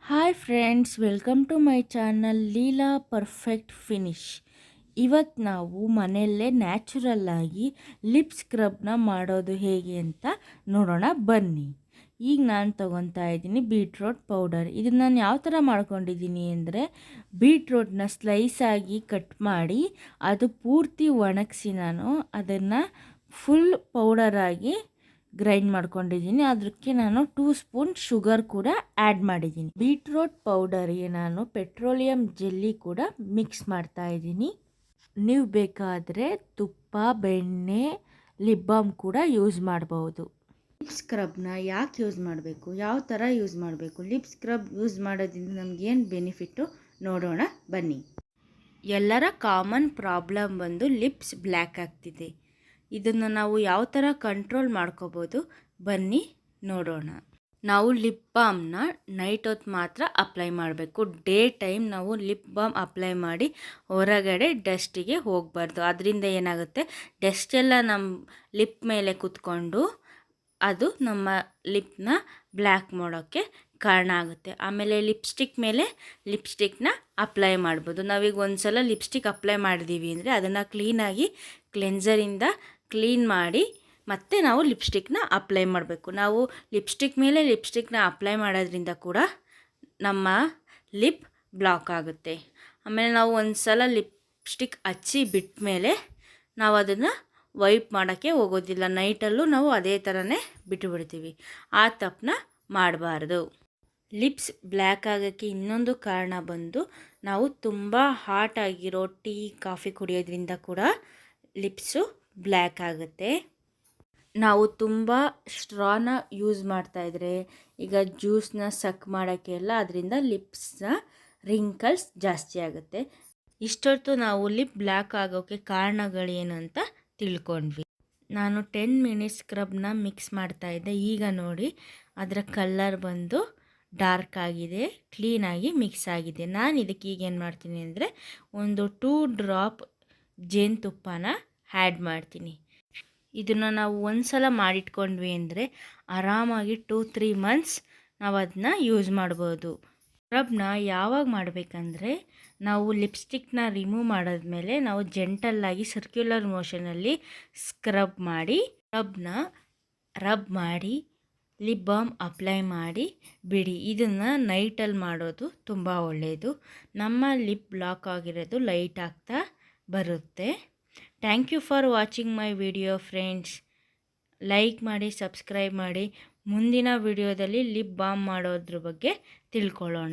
Hi friends, welcome to my channel Leela perfect finish. ಇವತ್ತು ನಾವು ಮನೆಯಲ್ಲೇ ನ್ಯಾಚುರಲ್ ಆಗಿ ಲಿಪ್ ಸ್ಕ್ರಬ್ನ ಮಾಡೋದು ಹೇಗೆ ಅಂತ ನೋಡೋಣ ಬನ್ನಿ. ಈಗ ನಾನು ತೊಗೊತಾ ಇದ್ದೀನಿ ಬೀಟ್ರೋಟ್ ಪೌಡರ್. ಇದನ್ನು ನಾನು ಯಾವ ಥರ ಮಾಡ್ಕೊಂಡಿದ್ದೀನಿ ಅಂದರೆ, ಬೀಟ್ರೋಟ್ನ ಸ್ಲೈಸ್ ಆಗಿ ಕಟ್ ಮಾಡಿ ಅದು ಪೂರ್ತಿ ಒಣಗಿಸಿ ನಾನು ಅದನ್ನು ಫುಲ್ ಪೌಡರಾಗಿ ಗ್ರೈಂಡ್ ಮಾಡ್ಕೊಂಡಿದ್ದೀನಿ. ಅದಕ್ಕೆ ನಾನು 2 ಸ್ಪೂನ್ ಶುಗರ್ ಕೂಡ ಆ್ಯಡ್ ಮಾಡಿದ್ದೀನಿ. ಬೀಟ್ರೋಟ್ ಪೌಡರ್ಗೆ ನಾನು ಪೆಟ್ರೋಲಿಯಂ ಜೆಲ್ಲಿ ಕೂಡ ಮಿಕ್ಸ್ ಮಾಡ್ತಾ ಇದ್ದೀನಿ. ನೀವು ಬೇಕಾದರೆ ತುಪ್ಪ, ಬೆಣ್ಣೆ, ಲಿಪ್ ಬಾಮ್ ಕೂಡ ಯೂಸ್ ಮಾಡಬಹುದು. ಲಿಪ್ ಸ್ಕ್ರಬ್ನ ಯಾಕೆ ಯೂಸ್ ಮಾಡಬೇಕು, ಯಾವ ಥರ ಯೂಸ್ ಮಾಡಬೇಕು, ಲಿಪ್ ಸ್ಕ್ರಬ್ ಯೂಸ್ ಮಾಡೋದ್ರಿಂದ ನಮಗೇನು ಬೆನಿಫಿಟ್ಟು ನೋಡೋಣ ಬನ್ನಿ. ಎಲ್ಲರ ಕಾಮನ್ ಪ್ರಾಬ್ಲಮ್ ಬಂದು ಲಿಪ್ಸ್ ಬ್ಲ್ಯಾಕ್ ಆಗ್ತಿದೆ. ಇದನ್ನು ನಾವು ಯಾವ ಥರ ಕಂಟ್ರೋಲ್ ಮಾಡ್ಕೋಬೋದು ಬನ್ನಿ ನೋಡೋಣ. ನಾವು ಲಿಪ್ ಬಾಮ್ನ ನೈಟ್ ಹೊತ್ತು ಮಾತ್ರ ಅಪ್ಲೈ ಮಾಡಬೇಕು. ಡೇ ಟೈಮ್ ನಾವು ಲಿಪ್ ಬಾಮ್ ಅಪ್ಲೈ ಮಾಡಿ ಹೊರಗಡೆ ಡಸ್ಟಿಗೆ ಹೋಗಬಾರ್ದು. ಅದರಿಂದ ಏನಾಗುತ್ತೆ, ಡಸ್ಟ್ ಎಲ್ಲ ನಮ್ಮ ಲಿಪ್ ಮೇಲೆ ಕೂತ್ಕೊಂಡು ಅದು ನಮ್ಮ ಲಿಪ್ನ ಬ್ಲ್ಯಾಕ್ ಮಾಡೋಕ್ಕೆ ಕಾರಣ ಆಗುತ್ತೆ. ಆಮೇಲೆ ಲಿಪ್ಸ್ಟಿಕ್ ಮೇಲೆ ಲಿಪ್ಸ್ಟಿಕ್ನ ಅಪ್ಲೈ ಮಾಡ್ಬೋದು. ನಾವೀಗ ಒಂದು ಸಲ ಲಿಪ್ಸ್ಟಿಕ್ ಅಪ್ಲೈ ಮಾಡಿದ್ದೀವಿ ಅಂದರೆ ಅದನ್ನು ಕ್ಲೀನಾಗಿ ಕ್ಲೆನ್ಸರಿಂದ ಕ್ಲೀನ್ ಮಾಡಿ ಮತ್ತೆ ನಾವು ಲಿಪ್ಸ್ಟಿಕ್ನ ಅಪ್ಲೈ ಮಾಡಬೇಕು. ನಾವು ಲಿಪ್ಸ್ಟಿಕ್ ಮೇಲೆ ಲಿಪ್ಸ್ಟಿಕ್ನ ಅಪ್ಲೈ ಮಾಡೋದ್ರಿಂದ ಕೂಡ ನಮ್ಮ ಲಿಪ್ ಬ್ಲಾಕ್ ಆಗುತ್ತೆ. ಆಮೇಲೆ ನಾವು ಒಂದು ಸಲ ಲಿಪ್ಸ್ಟಿಕ್ ಹಚ್ಚಿ ಬಿಟ್ಟ ಮೇಲೆ ನಾವು ಅದನ್ನು ವೈಪ್ ಮಾಡೋಕ್ಕೆ ಹೋಗೋದಿಲ್ಲ. ನೈಟಲ್ಲೂ ನಾವು ಅದೇ ಥರನೇ ಬಿಟ್ಟುಬಿಡ್ತೀವಿ. ಆ ತಪ್ಪನ್ನ ಮಾಡಬಾರ್ದು. ಲಿಪ್ಸ್ ಬ್ಲ್ಯಾಕ್ ಆಗೋಕ್ಕೆ ಇನ್ನೊಂದು ಕಾರಣ ಬಂದು, ನಾವು ತುಂಬ ಹಾಟ್ ಆಗಿರೋ ಟೀ, ಕಾಫಿ ಕುಡಿಯೋದ್ರಿಂದ ಕೂಡ ಲಿಪ್ಸು ಬ್ಲ್ಯಾಕ್ ಆಗುತ್ತೆ. ನಾವು ತುಂಬ ಸ್ಟ್ರಾನ ಯೂಸ್ ಮಾಡ್ತಾಯಿದ್ರೆ, ಈಗ ಜ್ಯೂಸ್ನ ಸಕ್ ಮಾಡೋಕ್ಕೆಲ್ಲ ಅದರಿಂದ ಲಿಪ್ಸ್ನ ರಿಂಕಲ್ಸ್ ಜಾಸ್ತಿ ಆಗುತ್ತೆ. ಇಷ್ಟೊತ್ತು ನಾವು ಲಿಪ್ ಬ್ಲ್ಯಾಕ್ ಆಗೋಕ್ಕೆ ಕಾರಣಗಳೇನು ಅಂತ ತಿಳ್ಕೊಂಡ್ವಿ. ನಾನು 10 ಮಿನಿಟ್ಸ್ ಸ್ಕ್ರಬ್ನ ಮಿಕ್ಸ್ ಮಾಡ್ತಾಯಿದ್ದೆ. ಈಗ ನೋಡಿ ಅದರ ಕಲರ್ ಬಂದು ಡಾರ್ಕ್ ಆಗಿದೆ, ಕ್ಲೀನಾಗಿ ಮಿಕ್ಸ್ ಆಗಿದೆ. ನಾನು ಇದಕ್ಕೆ ಈಗೇನು ಮಾಡ್ತೀನಿ ಅಂದರೆ, ಒಂದು 2 ಡ್ರಾಪ್ ಜೇನುತುಪ್ಪನ ಆ್ಯಡ್ ಮಾಡ್ತೀನಿ. ಇದನ್ನು ನಾವು ಒಂದು ಸಲ ಮಾಡಿಟ್ಕೊಂಡ್ವಿ ಅಂದರೆ ಆರಾಮಾಗಿ 2-3 ಮಂತ್ಸ್ ನಾವು ಅದನ್ನ ಯೂಸ್ ಮಾಡ್ಬೋದು. ಸ್ಕ್ರಬ್ನ ಯಾವಾಗ ಮಾಡಬೇಕಂದ್ರೆ, ನಾವು ಲಿಪ್ಸ್ಟಿಕ್ನ ರಿಮೂವ್ ಮಾಡಿದ್ಮೇಲೆ ನಾವು ಜೆಂಟಲ್ಲಾಗಿ ಸರ್ಕ್ಯುಲರ್ ಮೋಷನಲ್ಲಿ ಸ್ಕ್ರಬ್ ಮಾಡಿ ಲಿಪ್ ಬಾಮ್ ಅಪ್ಲೈ ಮಾಡಿ ಬಿಡಿ. ಇದನ್ನು ನೈಟಲ್ಲಿ ಮಾಡೋದು ತುಂಬ ಒಳ್ಳೆಯದು. ನಮ್ಮ ಲಿಪ್ ಬ್ಲಾಕ್ ಆಗಿರೋದು ಲೈಟ್ ಆಗ್ತಾ ಬರುತ್ತೆ. Thank you for watching my video friends. Like ಮಾಡಿ, ಸಬ್ಸ್ಕ್ರೈಬ್ ಮಾಡಿ. ಮುಂದಿನ ವಿಡಿಯೋದಲ್ಲಿ ಲಿಪ್ ಬಾಮ್ ಮಾಡೋದ್ರ ಬಗ್ಗೆ ತಿಳ್ಕೊಳ್ಳೋಣ.